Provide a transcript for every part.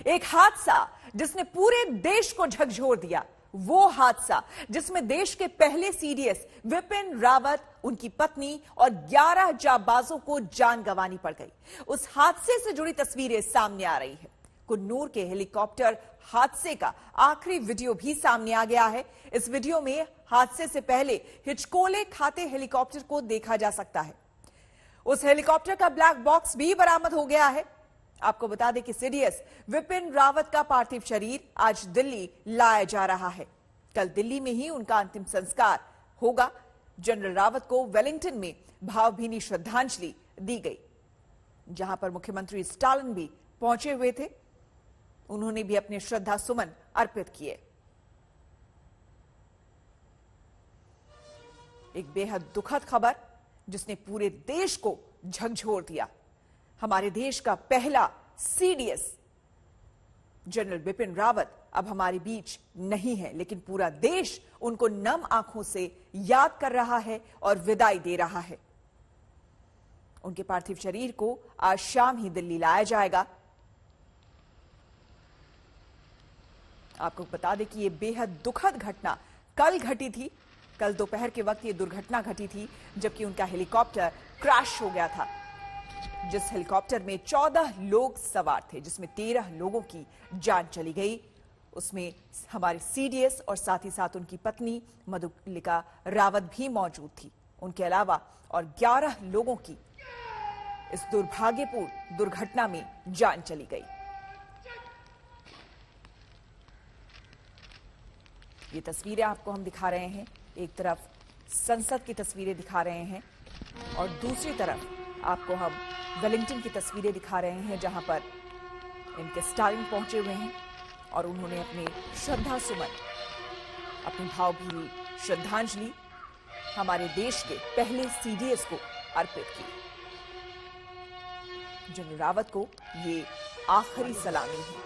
एक हादसा जिसने पूरे देश को झकझोर दिया, वो हादसा जिसमें देश के पहले सीडीएस विपिन रावत, उनकी पत्नी और 11 जांबाजों को जान गंवानी पड़ गई। उस हादसे से जुड़ी तस्वीरें सामने आ रही है। कुन्नूर के हेलीकॉप्टर हादसे का आखिरी वीडियो भी सामने आ गया है। इस वीडियो में हादसे से पहले हिचकोले खाते हेलीकॉप्टर को देखा जा सकता है। उस हेलीकॉप्टर का ब्लैक बॉक्स भी बरामद हो गया है। आपको बता दें कि सीडीएस विपिन रावत का पार्थिव शरीर आज दिल्ली लाया जा रहा है। कल दिल्ली में ही उनका अंतिम संस्कार होगा। जनरल रावत को वेलिंगटन में भावभीनी श्रद्धांजलि दी गई, जहां पर मुख्यमंत्री स्टालिन भी पहुंचे हुए थे। उन्होंने भी अपने श्रद्धा सुमन अर्पित किए। एक बेहद दुखद खबर जिसने पूरे देश को झकझोर दिया। हमारे देश का पहला सीडीएस जनरल बिपिन रावत अब हमारे बीच नहीं है, लेकिन पूरा देश उनको नम आंखों से याद कर रहा है और विदाई दे रहा है। उनके पार्थिव शरीर को आज शाम ही दिल्ली लाया जाएगा। आपको बता दें कि यह बेहद दुखद घटना कल घटी थी। कल दोपहर के वक्त यह दुर्घटना घटी थी, जबकि उनका हेलीकॉप्टर क्रैश हो गया था। जिस हेलीकॉप्टर में 14 लोग सवार थे, जिसमें 13 लोगों की जान चली गई, उसमें हमारे सीडीएस और साथ ही साथ उनकी पत्नी मधुलिका रावत भी मौजूद थी। उनके अलावा और 11 लोगों की इस दुर्भाग्यपूर्ण दुर्घटना में जान चली गई। ये तस्वीरें आपको हम दिखा रहे हैं। एक तरफ संसद की तस्वीरें दिखा रहे हैं और दूसरी तरफ आपको हम वेलिंगटन की तस्वीरें दिखा रहे हैं, जहां पर इनके स्टालिन पहुंचे हुए हैं और उन्होंने अपने श्रद्धा सुमन, अपनी भावभीनी श्रद्धांजलि हमारे देश के पहले सीडीएस को अर्पित की। जनरल रावत को ये आखिरी सलामी है।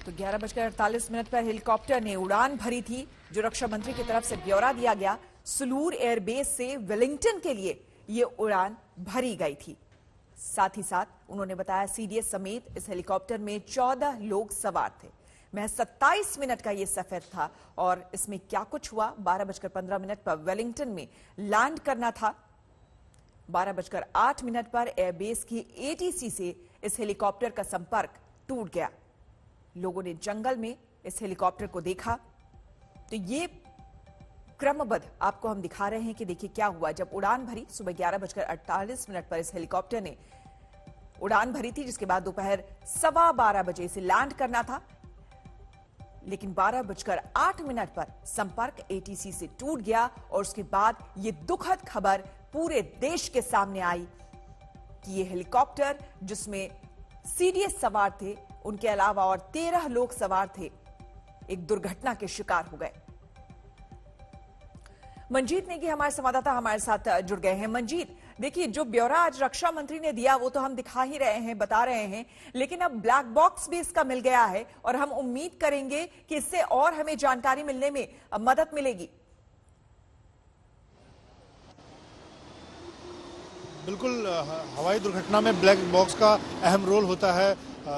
तो 11:48 पर हेलीकॉप्टर ने उड़ान भरी थी, जो रक्षा मंत्री की तरफ से ब्यौरा दिया गया। सुलूर एयरबेस से वेलिंगटन के लिए यह उड़ान भरी गई थी। साथ ही साथ उन्होंने बताया सीडीएस समेत इस हेलीकॉप्टर में 14 लोग सवार थे। महज 27 मिनट का यह सफर था और इसमें क्या कुछ हुआ। 12:15 पर वेलिंगटन में लैंड करना था। 12:08 पर एयरबेस की एटीसी से इस हेलीकॉप्टर का संपर्क टूट गया। लोगों ने जंगल में इस हेलीकॉप्टर को देखा। तो ये क्रमबद्ध आपको हम दिखा रहे हैं कि देखिए क्या हुआ। जब उड़ान भरी सुबह 11:48 पर इस हेलीकॉप्टर ने उड़ान भरी थी, जिसके बाद दोपहर 12:15 बजे इसे लैंड करना था, लेकिन 12:08 पर संपर्क एटीसी से टूट गया और उसके बाद ये दुखद खबर पूरे देश के सामने आई कि ये हेलीकॉप्टर जिसमें सीडीएस सवार थे, उनके अलावा और 13 लोग सवार थे, एक दुर्घटना के शिकार हो गए। मंजीत नेगी हमारे संवाददाता हमारे साथ जुड़ गए हैं। मंजीत, देखिए, जो ब्यौरा आज रक्षा मंत्री ने दिया वो तो हम दिखा ही रहे हैं, बता रहे हैं, लेकिन अब ब्लैक बॉक्स भी इसका मिल गया है और हम उम्मीद करेंगे कि इससे और हमें जानकारी मिलने में मदद मिलेगी। बिल्कुल, हवाई दुर्घटना में ब्लैक बॉक्स का अहम रोल होता है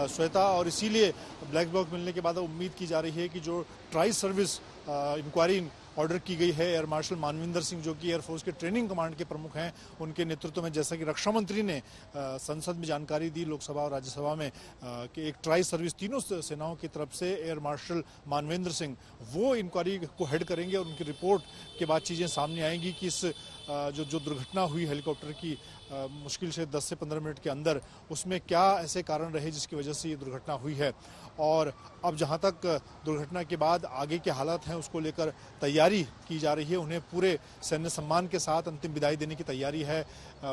श्वेता, और इसीलिए ब्लैक बॉक्स मिलने के बाद उम्मीद की जा रही है कि जो ट्राई सर्विस इंक्वायरी ऑर्डर की गई है एयर मार्शल मानविंदर सिंह, जो कि एयरफोर्स के ट्रेनिंग कमांड के प्रमुख हैं, उनके नेतृत्व में, जैसा कि रक्षा मंत्री ने संसद में जानकारी दी, लोकसभा और राज्यसभा में, कि एक ट्राई सर्विस तीनों सेनाओं की तरफ से एयर मार्शल मानविंदर सिंह वो इंक्वायरी को हेड करेंगे और उनकी रिपोर्ट के बाद चीज़ें सामने आएंगी कि इस जो दुर्घटना हुई हेलीकॉप्टर की मुश्किल से 10 से 15 मिनट के अंदर, उसमें क्या ऐसे कारण रहे जिसकी वजह से ये दुर्घटना हुई है। और अब जहां तक दुर्घटना के बाद आगे के हालात हैं उसको लेकर तैयारी की जा रही है। उन्हें पूरे सैन्य सम्मान के साथ अंतिम विदाई देने की तैयारी है।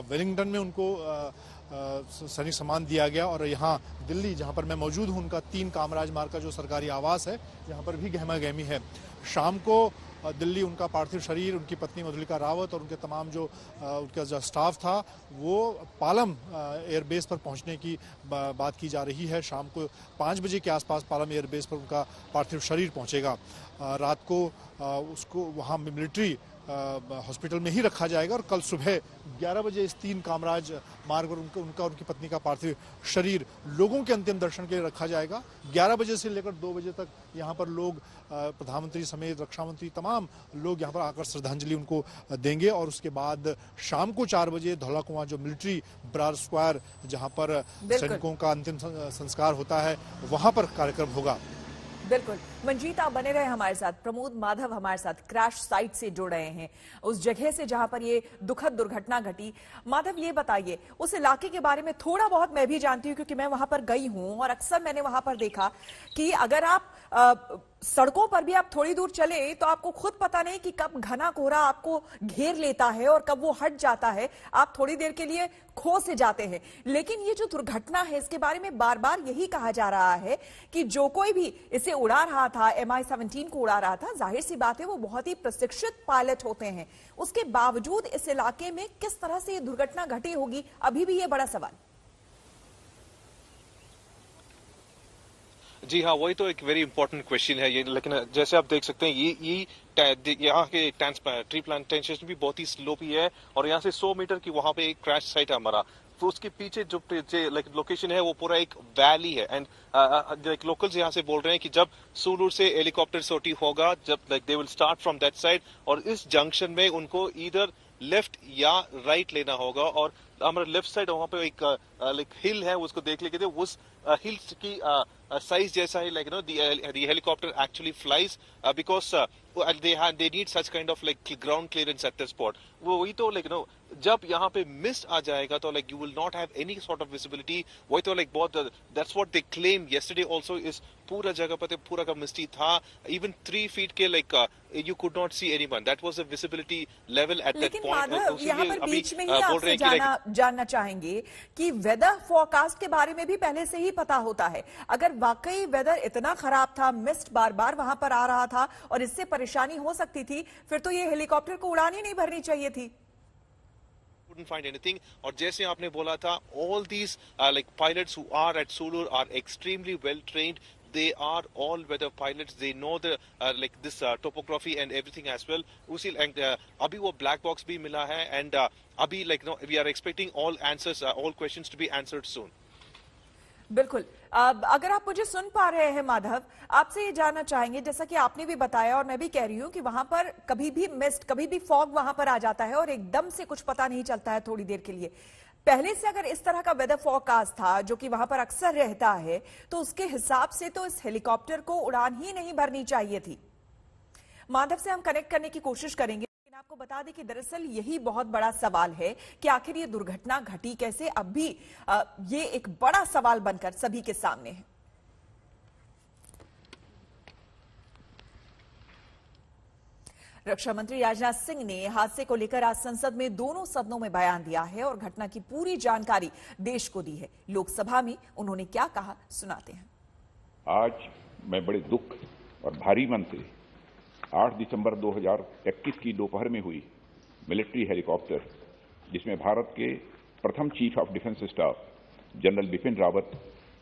वेलिंगटन में उनको सैनिक सम्मान दिया गया और यहाँ दिल्ली, जहाँ पर मैं मौजूद हूँ, उनका 3 कामराज मार्ग का जो सरकारी आवास है, यहाँ पर भी गहमा गहमी है। शाम को दिल्ली उनका पार्थिव शरीर, उनकी पत्नी मधुलिका रावत और उनके तमाम जो उनका जो स्टाफ था, वो पालम एयरबेस पर पहुंचने की बात की जा रही है। शाम को 5 बजे के आसपास पालम एयरबेस पर उनका पार्थिव शरीर पहुंचेगा। रात को उसको वहां मिलिट्री हॉस्पिटल में ही रखा जाएगा और कल सुबह 11 बजे इस 3 कामराज मार्ग पर उनकी पत्नी का पार्थिव शरीर लोगों के अंतिम दर्शन के लिए रखा जाएगा। 11 बजे से लेकर 2 बजे तक यहाँ पर लोग, प्रधानमंत्री समेत रक्षा मंत्री, तमाम लोग यहाँ पर आकर श्रद्धांजलि उनको देंगे और उसके बाद शाम को 4 बजे धौला कुआं, जो मिलिट्री बरार स्क्वायर, जहाँ पर सैनिकों का अंतिम संस्कार होता है, वहां पर कार्यक्रम होगा। बिल्कुल, मंजीत आप बने रहे हमारे साथ। प्रमोद माधव हमारे साथ क्रैश साइट से जुड़ रहे हैं, उस जगह से जहां पर ये दुखद दुर्घटना घटी। माधव, ये बताइए, उस इलाके के बारे में थोड़ा बहुत मैं भी जानती हूं क्योंकि मैं वहां पर गई हूं और अक्सर मैंने वहां पर देखा कि अगर आप सड़कों पर भी आप थोड़ी दूर चले तो आपको खुद पता नहीं कि कब घना कोहरा आपको घेर लेता है और कब वो हट जाता है, आप थोड़ी देर के लिए खो से जाते हैं। लेकिन ये जो दुर्घटना है, इसके बारे में बार बार यही कहा जा रहा है कि जो कोई भी इसे उड़ा रहा था, MI-17 को उड़ा रहा था, जाहिर सी बात है वो बहुत ही प्रशिक्षित पायलट होते हैं। उसके बावजूद इस इलाके में किस तरह से ये दुर्घटना घटी होगी, अभी भी ये बड़ा सवाल। जी हाँ, वही तो एक वेरी इंपॉर्टेंट क्वेश्चन है ये। लेकिन जैसे आप देख सकते हैं, ये यहाँ के ट्री प्लांटेशन भी बहुत ही स्लोपी है और यहाँ से 100 मीटर की वहां पे एक क्रैश साइट है हमारा। तो उसके पीछे जो लोकेशन है वो पूरा एक वैली है। एंड लोकल्स यहाँ से बोल रहे हैं कि जब सूलूर से हेलीकॉप्टर सोटी होगा, जब they will start from that side, और इस जंक्शन में उनको इधर लेफ्ट या राइट लेना होगा। और हमारे लेफ्ट साइड वहां पे एक हिल है, उसको देख लेके उस हिल की साइज जैसा ही, like the helicopter actually flies because they need such kind of like ground clearance at the spot. वो वही तो जब यहाँ पे मिस्ट आ जाएगा तो you will not have any sort of visibility. वही तो बहुत that's what they claim yesterday also is पूरा जगह पर पूरा का मिस्टी था. Even 3 feet के you could not see anyone. That was the visibility level at that point. लेकिन यहाँ पर बीच में ही आपसे जानना चाहेंगे कि वेदर फोरकास्ट के बारे में भी पहले से ही पता होता है. अगर वाकई वेदर इतना खराब था, मिस्ट बार बार वहां पर आ रहा था और इससे परेशानी हो सकती थी, फिर तो ये हेलीकॉप्टर को उड़ान ही नहीं भरनी चाहिए थी. Couldn't find anything. और जैसे आपने बोला था, all these pilots who are at Sulur are extremely well trained. They are all weather pilots. They know the this topography and everything as well. उसी अभी वो black box भी मिला है and अभी we are expecting all answers, all questions to be answered soon. बिल्कुल. अगर आप मुझे सुन पा रहे हैं माधव, आपसे ये जानना चाहेंगे, जैसा कि आपने भी बताया और मैं भी कह रही हूं कि वहां पर कभी भी मिस्ट, कभी भी फॉग वहां पर आ जाता है और एकदम से कुछ पता नहीं चलता है थोड़ी देर के लिए. पहले से अगर इस तरह का वेदर फोरकास्ट था जो कि वहां पर अक्सर रहता है, तो उसके हिसाब से तो इस हेलीकॉप्टर को उड़ान ही नहीं भरनी चाहिए थी. माधव से हम कनेक्ट करने की कोशिश करेंगे. आपको बता दें कि दरअसल यही बहुत बड़ा सवाल है कि आखिर ये दुर्घटना घटी कैसे. अब भी ये एक बड़ा सवाल बनकर सभी के सामने है. रक्षा मंत्री राजनाथ सिंह ने हादसे को लेकर आज संसद में दोनों सदनों में बयान दिया है और घटना की पूरी जानकारी देश को दी है. लोकसभा में उन्होंने क्या कहा, सुनाते हैं. आज मैं बड़े दुख और भारी मन से 8 दिसंबर 2021 की दोपहर में हुई मिलिट्री हेलीकॉप्टर, जिसमें भारत के प्रथम chief of defence staff general Bipin Rawat,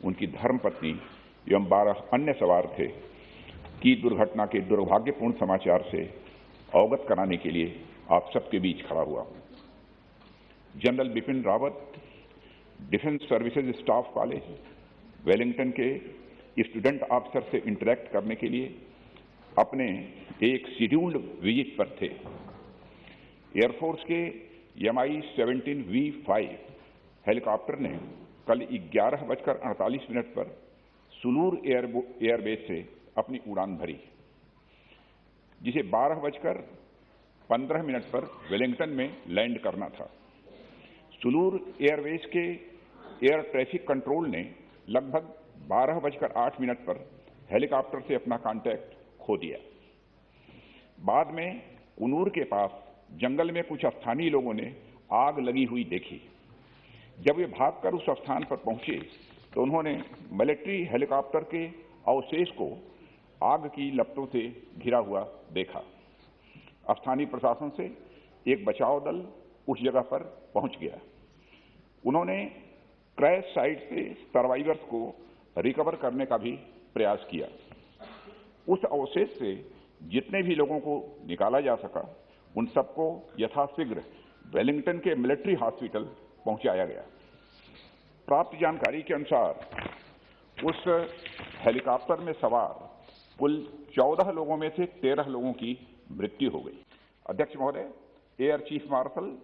उनकी धर्मपत्नी एवं 12 अन्य सवार थे, की दुर्घटना के दुर्भाग्यपूर्ण समाचार से अवगत कराने के लिए आप सबके बीच खड़ा हुआ हूं। General Bipin Rawat defence services staff college Wellington के स्टूडेंट ऑफिसर से इंटरेक्ट करने के लिए अपने एक शेड्यूल्ड विजिट पर थे। एयरफोर्स के Mi-17V5 हेलीकॉप्टर ने कल 11:48 पर सुलूर एयरबेस से अपनी उड़ान भरी, जिसे 12:15 पर वेलिंगटन में लैंड करना था। सुलूर एयरबेस के एयर ट्रैफिक कंट्रोल ने लगभग 12:08 पर हेलीकॉप्टर से अपना कांटेक्ट खो दिया। बाद में कुनूर के पास जंगल में कुछ स्थानीय लोगों ने आग लगी हुई देखी। जब वे भागकर उस स्थान पर पहुंचे तो उन्होंने मिलिट्री हेलीकॉप्टर के अवशेष को आग की लपटों से घिरा हुआ देखा। स्थानीय प्रशासन से एक बचाव दल उस जगह पर पहुंच गया। उन्होंने क्रैश साइट से सर्वाइवर्स को रिकवर करने का भी प्रयास किया। उस अवशेष से जितने भी लोगों को निकाला जा सका, उन सबको यथाशीघ्र वेलिंगटन के मिलिट्री हॉस्पिटल पहुंचाया गया। प्राप्त जानकारी के अनुसार उस हेलीकॉप्टर में सवार कुल 14 लोगों में से 13 लोगों की मृत्यु हो गई। अध्यक्ष महोदय, air chief marshal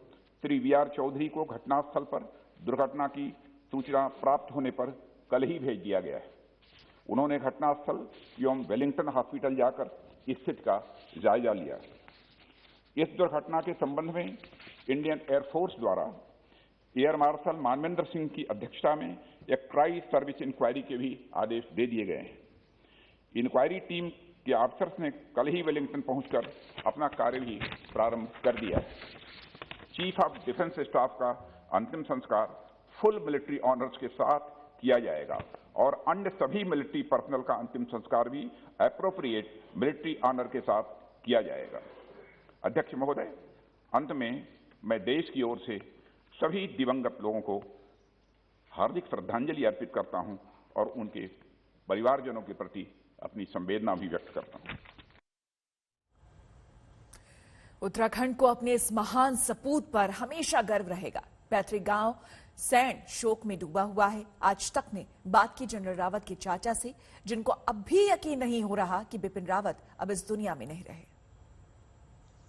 Shri VR Chaudhary को घटनास्थल पर दुर्घटना की सूचना प्राप्त होने पर कल ही भेज दिया गया है। उन्होंने घटनास्थल एवं वेलिंगटन हॉस्पिटल जाकर स्थिति का जायजा लिया। इस दुर्घटना के संबंध में इंडियन एयरफोर्स द्वारा एयर मार्शल मानवेंद्र सिंह की अध्यक्षता में एक ट्राई सर्विस इंक्वायरी के भी आदेश दे दिए गए हैं। इंक्वायरी टीम के ऑफिसर्स ने कल ही वेलिंगटन पहुंचकर अपना कार्य भी प्रारंभ कर दिया है। चीफ ऑफ डिफेंस स्टाफ का अंतिम संस्कार फुल मिलिट्री ऑनर्स के साथ किया जाएगा और अन्य सभी मिलिट्री पर्सनल का अंतिम संस्कार भी एप्रोप्रिएट मिलिट्री ऑनर के साथ किया जाएगा। अध्यक्ष महोदय, अंत में मैं देश की ओर से सभी दिवंगत लोगों को हार्दिक श्रद्धांजलि अर्पित करता हूं और उनके परिवारजनों के प्रति अपनी संवेदना भी व्यक्त करता हूं। उत्तराखंड को अपने इस महान सपूत पर हमेशा गर्व रहेगा। पैतृक गांव सैंड शोक में डूबा हुआ है। आज तक ने बात की जनरल रावत के चाचा से, जिनको अब भी यकीन नहीं हो रहा कि बिपिन रावत अब इस दुनिया में नहीं रहे।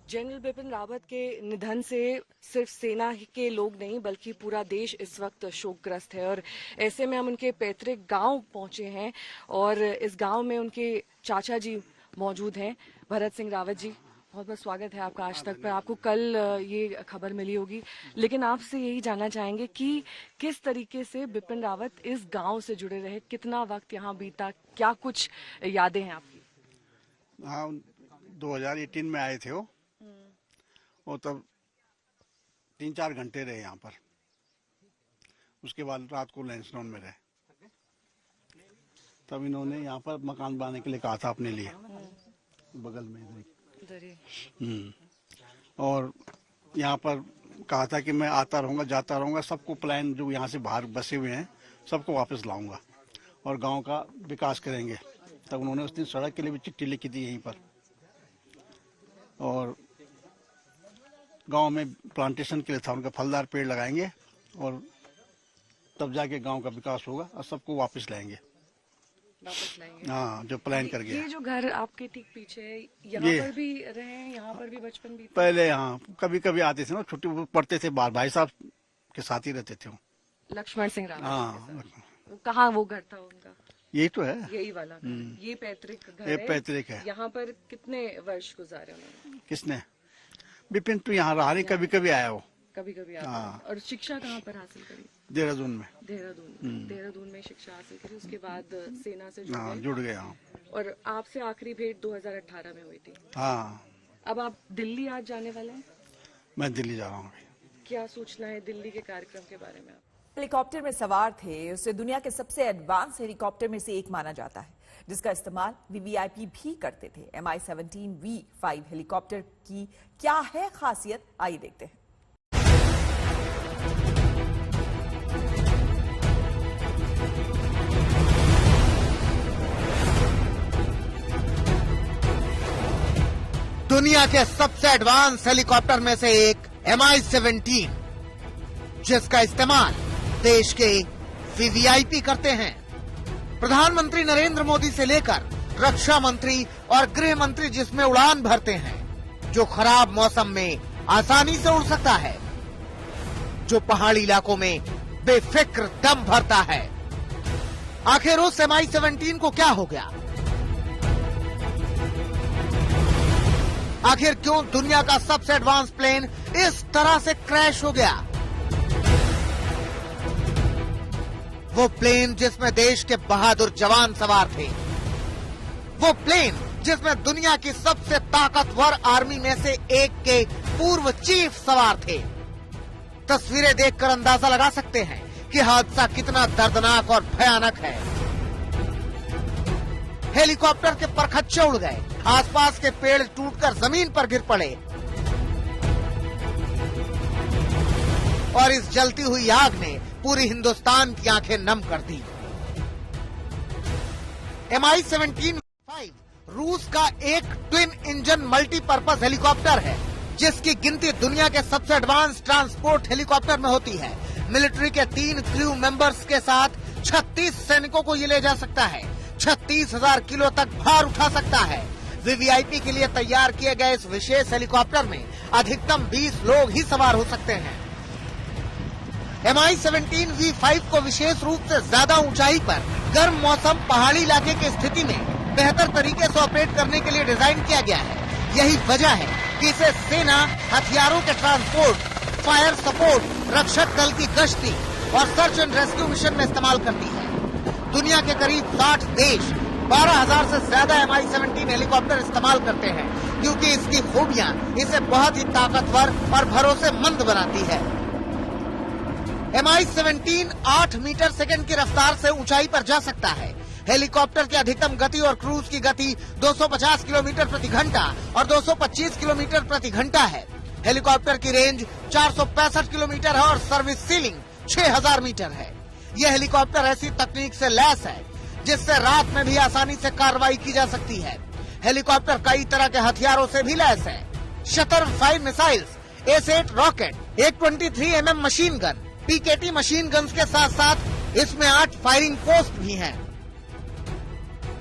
जनरल बिपिन रावत के निधन से सिर्फ सेना के लोग नहीं बल्कि पूरा देश इस वक्त शोकग्रस्त है और ऐसे में हम उनके पैतृक गांव पहुंचे हैं और इस गांव में उनके चाचा जी मौजूद हैं। भरत सिंह रावत जी, बहुत बहुत स्वागत है आपका आज तक पर। आपको कल ये खबर मिली होगी, लेकिन आपसे यही जानना चाहेंगे कि किस तरीके से बिपिन रावत इस गांव से जुड़े रहे, कितना वक्त यहाँ बीता, क्या कुछ यादें हैं आपकी? हाँ, 2018 में आए थे वो, और तब 3-4 घंटे रहे यहाँ पर। उसके बाद रात को लैंसडाउन में रहे। तब इन्होंने यहाँ पर मकान बनाने के लिए कहा था अपने लिए, बगल में इधर। और यहाँ पर कहा था कि मैं आता रहूँगा, जाता रहूँगा, सबको प्लान जो यहाँ से बाहर बसे हुए हैं सबको वापस लाऊंगा और गांव का विकास करेंगे। तब उन्होंने उस दिन सड़क के लिए भी चिट्ठी लिखी थी यहीं पर, और गांव में प्लांटेशन के लिए था उनका, फलदार पेड़ लगाएंगे और तब जाके गांव का विकास होगा और सबको वापस लाएंगे। हाँ, जो प्लान कर गया। ये जो घर आपके ठीक पीछे है, यहाँ पर भी रहे हैं, यहाँ पर भी बचपन भी पहले हाँ कभी कभी आते थे ना, छुट्टी पढ़ते थे, भाई साहब के साथ ही रहते थे वो। लक्ष्मण सिंह रावत। हाँ, कहाँ वो घर था उनका? यही तो है, यही वाला घर। ये पैतृक घर ये पैतृक है। यहाँ पर कितने वर्ष गुजारे उन्होंने? किसने? बिपिन तो यहाँ रहा नहीं, कभी कभी आया वो। कभी कभी आता है। और शिक्षा कहाँ पर हासिल करी? देहरादून में। देहरादून में शिक्षा हासिल करी, उसके बाद सेना से जुड़ गए। हाँ। और आपसे आखिरी भेंट 2018 में हुई थी। हाँ। अब आप दिल्ली आज जाने वाले हैं? मैं दिल्ली जा रहा हूँ। क्या सूचना है दिल्ली के कार्यक्रम के बारे में? हेलीकॉप्टर में सवार थे, उसे दुनिया के सबसे एडवांस हेलीकॉप्टर में से एक माना जाता है, जिसका इस्तेमाल वीवीआईपी भी करते थे। MI-17 V5 हेलीकॉप्टर की क्या है खासियत, आइए देखते हैं। दुनिया के सबसे एडवांस हेलीकॉप्टर में से एक MI-17, जिसका इस्तेमाल देश के वीवीआईपी करते हैं। प्रधानमंत्री नरेंद्र मोदी से लेकर रक्षा मंत्री और गृह मंत्री जिसमें उड़ान भरते हैं, जो खराब मौसम में आसानी से उड़ सकता है, जो पहाड़ी इलाकों में बेफिक्र दम भरता है। आखिर उस MI-17 को क्या हो गया? आखिर क्यों दुनिया का सबसे एडवांस प्लेन इस तरह से क्रैश हो गया? वो प्लेन जिसमें देश के बहादुर जवान सवार थे, वो प्लेन जिसमें दुनिया की सबसे ताकतवर आर्मी में से एक के पूर्व चीफ सवार थे। तस्वीरें देखकर अंदाजा लगा सकते हैं कि हादसा कितना दर्दनाक और भयानक है। हेलीकॉप्टर के परखच्चे उड़ गए, आसपास के पेड़ टूटकर जमीन पर गिर पड़े और इस जलती हुई आग ने पूरी हिंदुस्तान की आंखें नम कर दी। MI-17 V5 रूस का एक ट्विन इंजन मल्टीपर्पज हेलीकॉप्टर है, जिसकी गिनती दुनिया के सबसे एडवांस ट्रांसपोर्ट हेलीकॉप्टर में होती है। मिलिट्री के 3 क्रू मेंबर्स के साथ 36 सैनिकों को ये ले जा सकता है, 36,000 किलो तक भार उठा सकता है। वीवीआईपी के लिए तैयार किए गए इस विशेष हेलीकॉप्टर में अधिकतम 20 लोग ही सवार हो सकते हैं। MI-17 V5 को विशेष रूप से ज्यादा ऊंचाई पर गर्म मौसम पहाड़ी इलाके की स्थिति में बेहतर तरीके से ऑपरेट करने के लिए डिजाइन किया गया है। यही वजह है कि इसे सेना हथियारों के ट्रांसपोर्ट, फायर सपोर्ट, रक्षक दल की गश्ती और सर्च एंड रेस्क्यू मिशन में इस्तेमाल करती है। दुनिया के करीब 60 देश 12,000 से ज्यादा MI-17 हेलीकॉप्टर इस्तेमाल करते हैं, क्योंकि इसकी खूबियां इसे बहुत ही ताकतवर और भरोसेमंद बनाती है। MI-17 8 मीटर सेकंड की रफ्तार से ऊंचाई पर जा सकता है। हेलीकॉप्टर की अधिकतम गति और क्रूज की गति 250 किलोमीटर प्रति घंटा और 225 किलोमीटर प्रति घंटा है। हेलीकॉप्टर की रेंज 465 किलोमीटर है और सर्विस सीलिंग 6,000 मीटर है। यह हेलीकॉप्टर ऐसी तकनीक से लैस है जिससे रात में भी आसानी से कार्रवाई की जा सकती है। हेलीकॉप्टर कई तरह के हथियारों से भी लैस है। शतर 5 missiles, S-8 rocket, 123 mm machine gun, PKT machine guns के साथ साथ इसमें 8 फायरिंग पोस्ट भी हैं।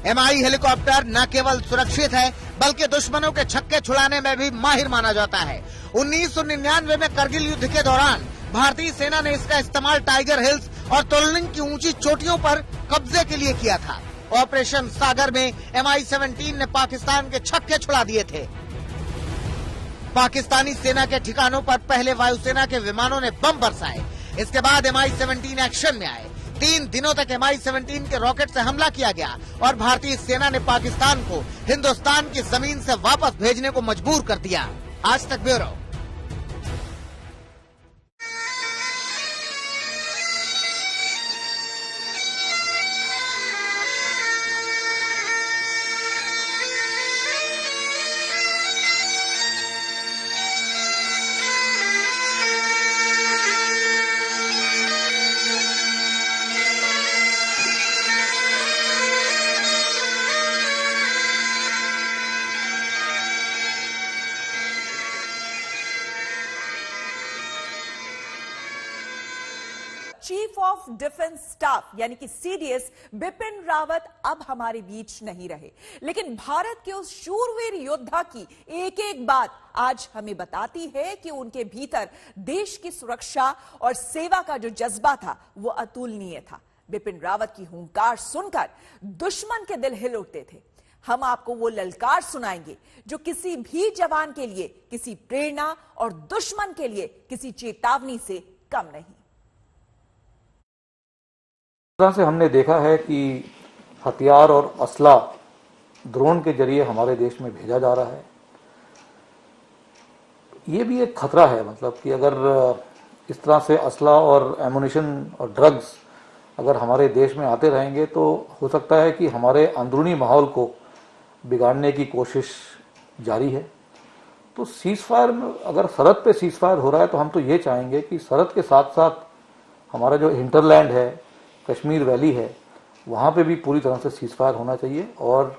MI हेलीकॉप्टर न केवल सुरक्षित है, बल्कि दुश्मनों के छक्के छुड़ाने में भी माहिर माना जाता है। 1999 में करगिल युद्ध के दौरान भारतीय सेना ने इसका इस्तेमाल टाइगर हिल्स और तोलनिंग की ऊंची चोटियों पर कब्जे के लिए किया था। ऑपरेशन सागर में MI-17 ने पाकिस्तान के छक्के छुड़ा दिए थे। पाकिस्तानी सेना के ठिकानों पर पहले वायुसेना के विमानों ने बम बरसाए। इसके बाद MI-17 एक्शन में आए। 3 दिनों तक MI-17 के रॉकेट से हमला किया गया और भारतीय सेना ने पाकिस्तान को हिंदुस्तान की जमीन से वापस भेजने को मजबूर कर दिया। आज तक bureau. Chief of defence staff यानी कि CDS बिपिन रावत अब हमारे बीच नहीं रहे, लेकिन भारत के उस शूरवीर योद्धा की एक एक बात आज हमें बताती है कि उनके भीतर देश की सुरक्षा और सेवा का जो जज्बा था वो अतुलनीय था। बिपिन रावत की हुंकार सुनकर दुश्मन के दिल हिल उठते थे। हम आपको वो ललकार सुनाएंगे जो किसी भी जवान के लिए किसी प्रेरणा और दुश्मन के लिए किसी चेतावनी से कम नहीं। तरह से हमने देखा है कि हथियार और असला ड्रोन के जरिए हमारे देश में भेजा जा रहा है। ये भी एक खतरा है, मतलब कि अगर इस तरह से असला और एमुनिशन और ड्रग्स अगर हमारे देश में आते रहेंगे तो हो सकता है कि हमारे अंदरूनी माहौल को बिगाड़ने की कोशिश जारी है। तो सीज फायर अगर सरहद पे सीज फायर हो रहा है तो हम तो ये चाहेंगे कि सरहद के साथ साथ हमारा जो हिंटरलैंड है, कश्मीर वैली है, वहाँ पे भी पूरी तरह से सीज फायर होना चाहिए और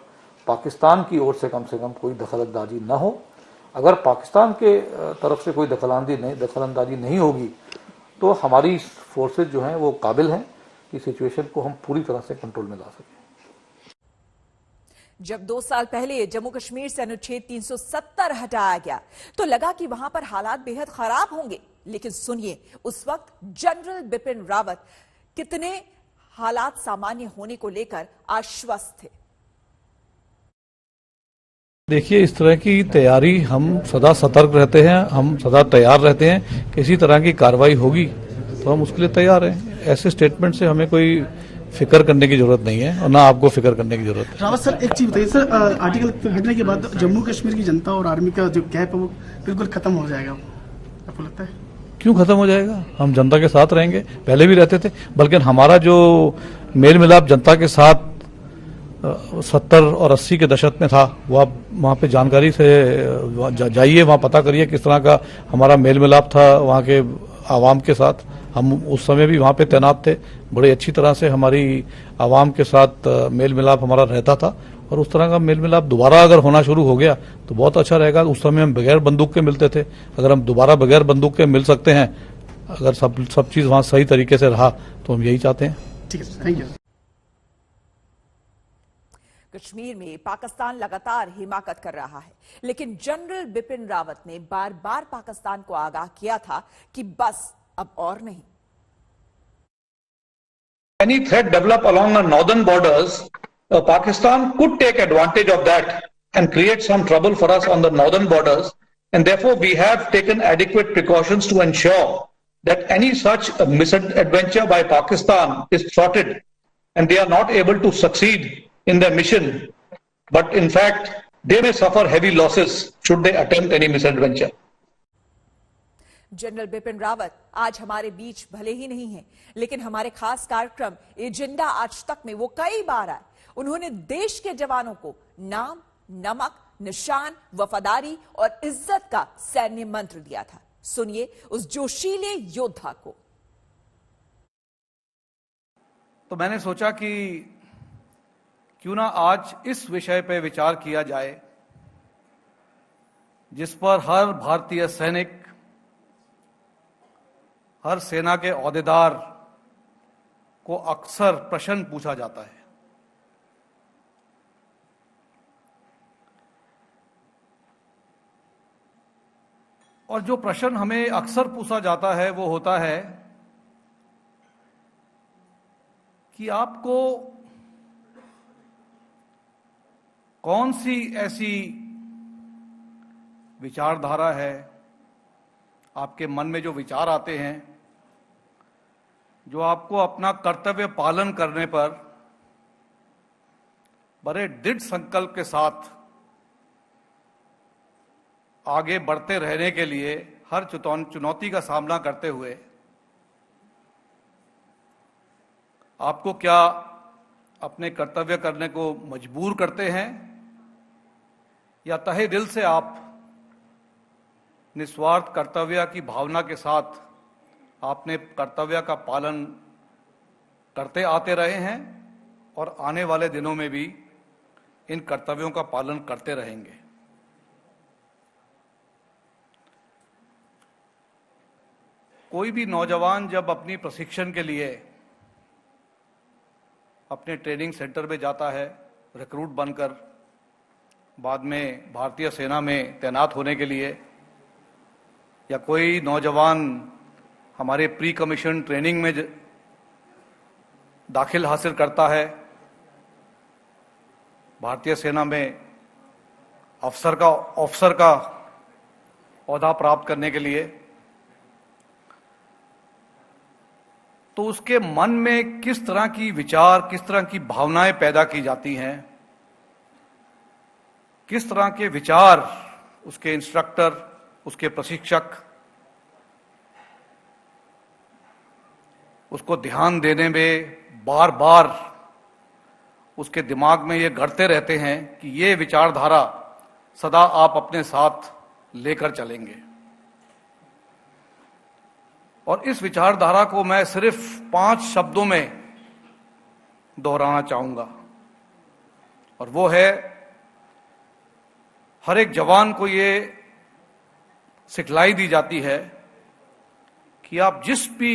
पाकिस्तान की ओर से कम कोई दखलंदाजी न हो। अगर पाकिस्तान के तरफ से कोई दखलंदाजी नहीं होगी तो हमारी फोर्सेज जो हैं वो काबिल हैं कि सिचुएशन को हम पूरी तरह से कंट्रोल में ला सकें। जब 2 साल पहले जम्मू कश्मीर से अनुच्छेद 370 हटाया गया तो लगा कि वहां पर हालात बेहद खराब होंगे, लेकिन सुनिए उस वक्त जनरल बिपिन रावत कितने हालात सामान्य होने को लेकर आश्वस्त थे। देखिए, इस तरह की तैयारी हम सदा सतर्क रहते हैं, हम सदा तैयार रहते हैं। किसी तरह की कार्रवाई होगी तो हम उसके लिए तैयार हैं। ऐसे स्टेटमेंट से हमें कोई फिक्र करने की जरूरत नहीं है और ना आपको फिक्र करने की जरूरत है। रावत सर, एक चीज बताइए सर, आर्टिकल हटने के बाद जम्मू कश्मीर की जनता और आर्मी का जो गैप है वो बिल्कुल खत्म हो जाएगा, आपको लगता है? क्यों खत्म हो जाएगा? हम जनता के साथ रहेंगे, पहले भी रहते थे, बल्कि हमारा जो मेल मिलाप जनता के साथ 70 और 80 के दशक में था वो आप वहाँ पे जानकारी से जाइए, वहाँ पता करिए किस तरह का हमारा मेल मिलाप था वहाँ के आवाम के साथ। हम उस समय भी वहाँ पे तैनात थे, बड़े अच्छी तरह से हमारी आवाम के साथ मेल मिलाप हमारा रहता था और उस तरह का मेल मिलाप दोबारा अगर होना शुरू हो गया तो बहुत अच्छा रहेगा। उस समय हम बगैर बंदूक के मिलते थे, अगर हम दोबारा बगैर बंदूक के मिल सकते हैं, अगर सब चीज़ वहाँ सही तरीके से रहा तो हम यही चाहते हैं। ठीक है, थैंक यू। कश्मीर में पाकिस्तान लगातार हिमाकत कर रहा है, लेकिन जनरल बिपिन रावत ने बार बार पाकिस्तान को आगाह किया था कि बस अब और नहीं। Any threat develop along the northern borders, Pakistan could take advantage of that and create some trouble for us on the northern borders, and therefore we have taken adequate precautions to ensure that any such misadventure by Pakistan is thwarted and they are not able to succeed in their mission, but in fact they may suffer heavy losses should they attempt any misadventure. General Bipin Rawat आज हमारे बीच भले ही नहीं है, लेकिन हमारे खास कार्यक्रम agenda आज तक में वो कई बार आए। उन्होंने देश के जवानों को नाम, नमक, निशान, वफादारी और इज्जत का सैन्य मंत्र दिया था। सुनिए उस जोशीले योद्धा को। तो मैंने सोचा कि क्यों ना आज इस विषय पर विचार किया जाए जिस पर हर भारतीय सैनिक, हर सेना के ओहदेदार को अक्सर प्रश्न पूछा जाता है। और जो प्रश्न हमें अक्सर पूछा जाता है वो होता है कि आपको कौन सी ऐसी विचारधारा है, आपके मन में जो विचार आते हैं जो आपको अपना कर्तव्य पालन करने पर बड़े दृढ़ संकल्प के साथ आगे बढ़ते रहने के लिए हर चुनौती का सामना करते हुए आपको क्या अपने कर्तव्य करने को मजबूर करते हैं या तहे दिल से आप निस्वार्थ कर्तव्य की भावना के साथ आपने कर्तव्य का पालन करते आते रहे हैं और आने वाले दिनों में भी इन कर्तव्यों का पालन करते रहेंगे। कोई भी नौजवान जब अपनी प्रशिक्षण के लिए अपने ट्रेनिंग सेंटर में जाता है रिक्रूट बनकर, बाद में भारतीय सेना में तैनात होने के लिए, या कोई नौजवान हमारे प्री कमीशन ट्रेनिंग में दाखिल हासिल करता है भारतीय सेना में ऑफिसर का ओहदा प्राप्त करने के लिए, तो उसके मन में किस तरह की विचार, किस तरह की भावनाएं पैदा की जाती हैं, किस तरह के विचार उसके इंस्ट्रक्टर, उसके प्रशिक्षक उसको ध्यान देने में बार बार उसके दिमाग में ये गढ़ते रहते हैं कि ये विचारधारा सदा आप अपने साथ लेकर चलेंगे। और इस विचारधारा को मैं सिर्फ 5 शब्दों में दोहराना चाहूंगा, और वो है, हर एक जवान को ये सिखलाई दी जाती है कि आप जिस भी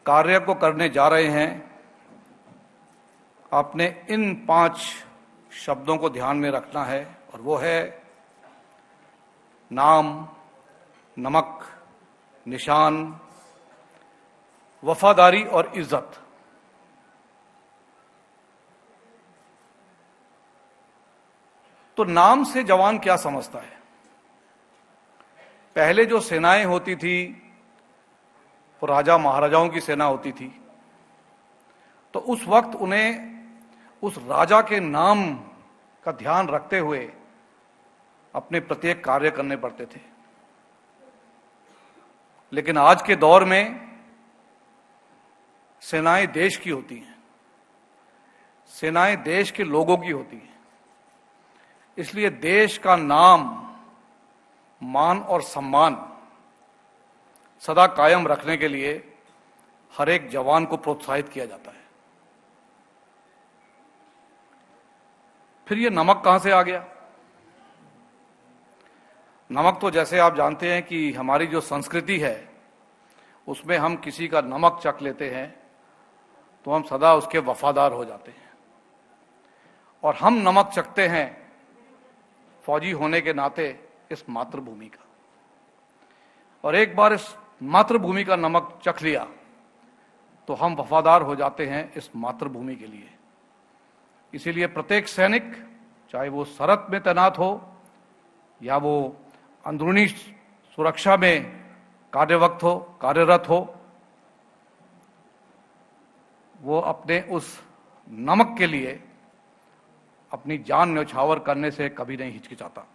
कार्य को करने जा रहे हैं, आपने इन 5 शब्दों को ध्यान में रखना है, और वो है नाम, नमक, निशान, वफादारी और इज्जत। तो नाम से जवान क्या समझता है? पहले जो सेनाएं होती थी वो राजा महाराजाओं की सेना होती थी, तो उस वक्त उन्हें उस राजा के नाम का ध्यान रखते हुए अपने प्रत्येक कार्य करने पड़ते थे। लेकिन आज के दौर में सेनाएं देश की होती हैं, सेनाएं देश के लोगों की होती हैं। इसलिए देश का नाम, मान और सम्मान सदा कायम रखने के लिए हर एक जवान को प्रोत्साहित किया जाता है। फिर ये नमक कहां से आ गया? नमक तो जैसे आप जानते हैं कि हमारी जो संस्कृति है उसमें हम किसी का नमक चख लेते हैं तो हम सदा उसके वफादार हो जाते हैं, और हम नमक चखते हैं फौजी होने के नाते इस मातृभूमि का, और एक बार इस मातृभूमि का नमक चख लिया तो हम वफादार हो जाते हैं इस मातृभूमि के लिए। इसीलिए प्रत्येक सैनिक, चाहे वो सरहद में तैनात हो या वो अंदरूनी सुरक्षा में कार्यरत हो, वो अपने उस नमक के लिए अपनी जान न्यौछावर करने से कभी नहीं हिचकिचाता।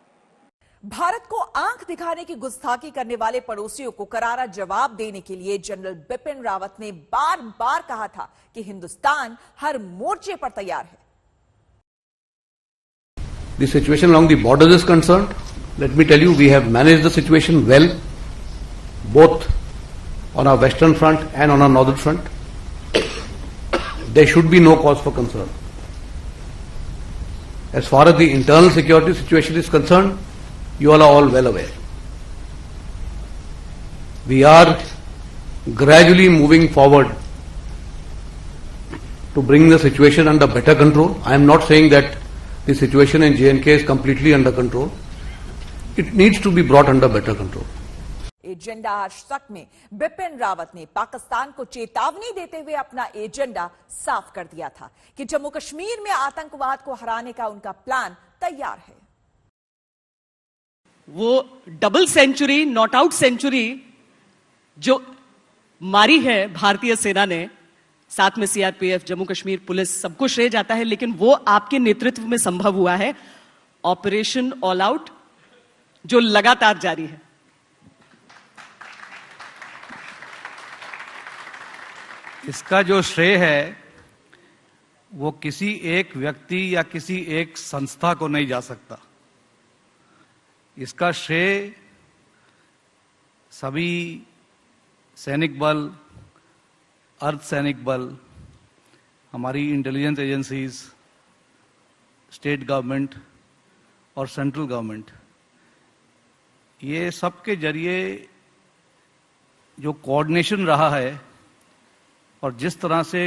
भारत को आंख दिखाने की गुस्ताखी करने वाले पड़ोसियों को करारा जवाब देने के लिए जनरल बिपिन रावत ने बार बार कहा था कि हिंदुस्तान हर मोर्चे पर तैयार है। The situation along the borders is concerned, let me tell you, we have managed the situation well, both on our western front and on our northern front. There should be no cause for concern. As far as the internal security situation is concerned, you all are all well aware. We are gradually moving forward to bring the situation under better control. I am not saying that the situation in J&K is completely under control. It needs to be brought under better control. Agenda hashtag में बिपिन रावत ने पाकिस्तान को चेतावनी देते हुए अपना agenda साफ कर दिया था कि जम्मू कश्मीर में आतंकवाद को हराने का उनका प्लान तैयार है। वो double century, not out century जो मारी है भारतीय सेना ने, साथ में सीआरपीएफ, जम्मू कश्मीर पुलिस, सबको श्रेय जाता है, लेकिन वो आपके नेतृत्व में संभव हुआ है। ऑपरेशन ऑल आउट जो लगातार जारी है। इसका जो श्रेय है वो किसी एक व्यक्ति या किसी एक संस्था को नहीं जा सकता। इसका श्रेय सभी सैनिक बल, अर्धसैनिक बल, हमारी इंटेलिजेंस एजेंसीज, स्टेट गवर्नमेंट और सेंट्रल गवर्नमेंट, ये सब के जरिए जो कोऑर्डिनेशन रहा है और जिस तरह से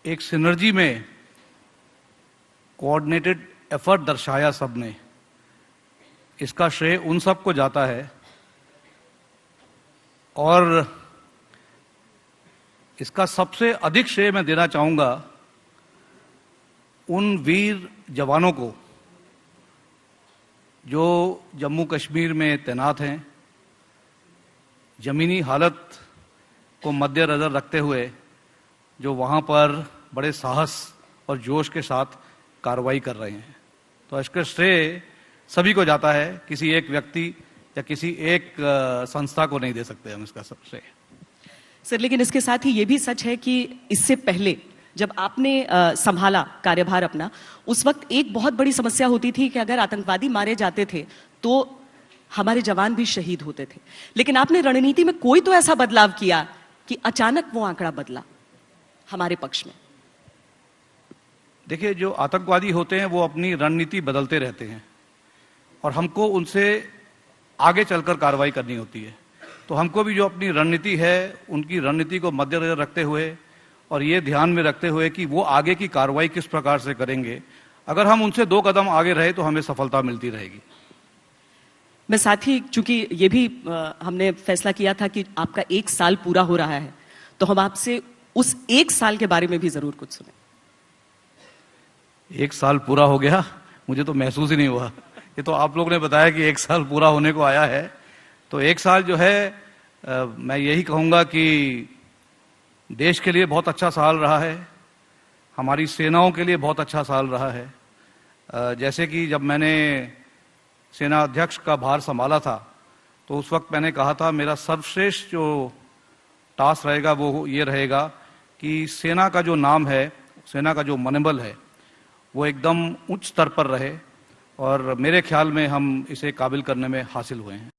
एक सिनर्जी में कोऑर्डिनेटेड एफर्ट दर्शाया सबने, इसका श्रेय उन सबको जाता है। और इसका सबसे अधिक श्रेय मैं देना चाहूंगा उन वीर जवानों को जो जम्मू कश्मीर में तैनात हैं, जमीनी हालत को मद्देनजर रखते हुए जो वहां पर बड़े साहस और जोश के साथ कार्रवाई कर रहे हैं। तो इसका श्रेय सभी को जाता है, किसी एक व्यक्ति या किसी एक संस्था को नहीं दे सकते हम इसका श्रेय। सर, लेकिन इसके साथ ही ये भी सच है कि इससे पहले जब आपने संभाला कार्यभार अपना, उस वक्त एक बहुत बड़ी समस्या होती थी कि अगर आतंकवादी मारे जाते थे तो हमारे जवान भी शहीद होते थे। लेकिन आपने रणनीति में कोई तो ऐसा बदलाव किया कि अचानक वो आंकड़ा बदला हमारे पक्ष में। देखिए, जो आतंकवादी होते हैं वो अपनी रणनीति बदलते रहते हैं और हमको उनसे आगे चलकर कार्रवाई करनी होती है। तो हमको भी जो अपनी रणनीति है, उनकी रणनीति को मद्देनजर रखते हुए और ये ध्यान में रखते हुए कि वो आगे की कार्रवाई किस प्रकार से करेंगे, अगर हम उनसे 2 कदम आगे रहे तो हमें सफलता मिलती रहेगी। मैं साथ ही, चूंकि ये भी हमने फैसला किया था कि आपका 1 साल पूरा हो रहा है, तो हम आपसे उस 1 साल के बारे में भी जरूर कुछ सुने। 1 साल पूरा हो गया, मुझे तो महसूस ही नहीं हुआ। ये तो आप लोग ने बताया कि 1 साल पूरा होने को आया है। तो 1 साल जो है, मैं यही कहूंगा कि देश के लिए बहुत अच्छा साल रहा है, हमारी सेनाओं के लिए बहुत अच्छा साल रहा है। जैसे कि जब मैंने सेना अध्यक्ष का भार संभाला था तो उस वक्त मैंने कहा था मेरा सर्वश्रेष्ठ जो टास्क रहेगा वो ये रहेगा कि सेना का जो नाम है, सेना का जो मनोबल है, वो एकदम उच्च स्तर पर रहे और मेरे ख्याल में हम इसे काबिल करने में हासिल हुए हैं।